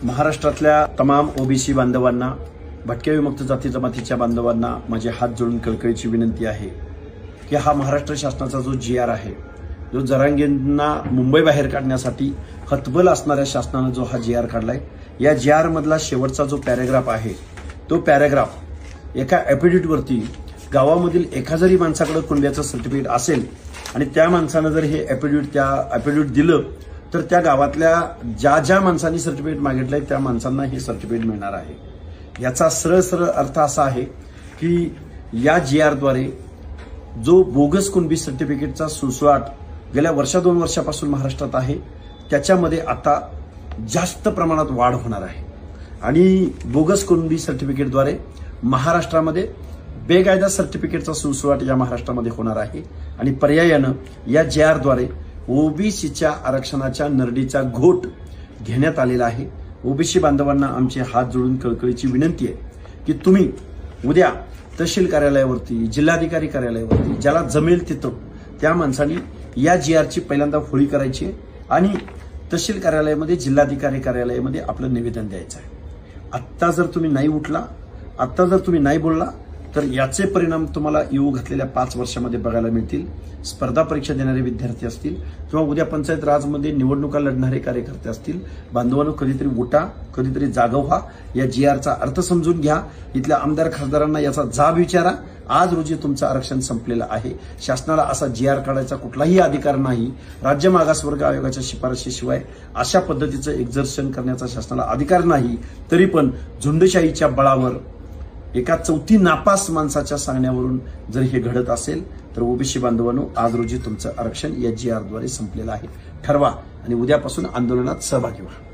महाराष्ट्रातल्या तमाम ओबीसी बांधवांना, भटक्या विमुक्त जाती जमातीच्या बांधवांना माझे हात जोडून कळकळीची विनंती आहे की हा महाराष्ट्र शासनाचा जो GR आहे, जो जरांगेंना मुंबई बाहेर काढण्यासाठी हतबल असणाऱ्या शासनाने जो हा GR काढलाय, या GR मधला शेवटचा जो पॅराग्राफ आहे, तो पॅराग्राफ एका ॲफिडेव्हिटवरती गावामधील एका जरी माणसाकडे कुंड्याचं सर्टिफिकेट असेल आणि त्या माणसानं जर हे ॲफिडेव्हिट दिलं तर त्या गावातल्या ज्या माणसांनी सर्टिफिकेट मागितलंय त्या माणसांना हे सर्टिफिकेट मिळणार आहे। याचा सरळ अर्थ असा आहे की या GR द्वारे जो बोगस कुणबी सर्टिफिकेटचा सुळसुळाट गेल्या दोन वर्षापासून महाराष्ट्रात आहे, त्याच्यामध्ये आता जास्त प्रमाणात वाढ होणार आहे आणि बोगस कुणबी सर्टिफिकेटद्वारे महाराष्ट्रामध्ये बेकायदा सर्टिफिकेटचा सुळसुळाट या महाराष्ट्रामध्ये होणार आहे आणि पर्यायानं या GR द्वारे ओबीसीच्या आरक्षणाच्या नरडीचा घोट घेण्यात आलेला आहे। ओबीसी बांधवांना आमचे हात जोडून कळकळीची विनंती आहे की तुम्ही उद्या तहसील कार्यालयावरती, जिल्हाधिकारी कार्यालयावरती ज्याला जमेल तिथं त्या माणसांनी या GRची पहिल्यांदा होळी करायची आहे आणि तहसील कार्यालयामध्ये, जिल्हाधिकारी कार्यालयामध्ये आपलं निवेदन द्यायचं आहे। आत्ता जर तुम्ही नाही उठला, आत्ता जर तुम्ही नाही बोलला तर याचे परिणाम तुम्हाला येऊ घातलेल्या 5 वर्षामध्ये बघायला मिळतील। स्पर्धा परीक्षा देणारे विद्यार्थी असतील किंवा उद्या पंचायत राजमध्ये निवडणुका लढणारे कार्यकर्ते असतील, बांधवांनो कधीतरी उठा, कधीतरी जागा व्हा, या GRचा अर्थ समजून घ्या, इथल्या आमदार खासदारांना याचा जाब विचारा। आज रोजी तुमचं आरक्षण संपलेलं आहे, शासनाला असा GR काढायचा कुठलाही अधिकार नाही। राज्य मागासवर्ग आयोगाच्या शिफारशीशिवाय अशा पद्धतीचं एक्झर्शन करण्याचा शासनाला अधिकार नाही। तरी पण झुंडशाहीच्या बळावर एका चौथी नापास माणसाच्या सांगण्यावरून जर हे घडत असेल तर ओबीसी बांधवांनो, आज रोजी तुमचं आरक्षण या GR द्वारे संपलेलं आहे। ठरवा आणि उद्यापासून आंदोलनात सहभागी व्हा।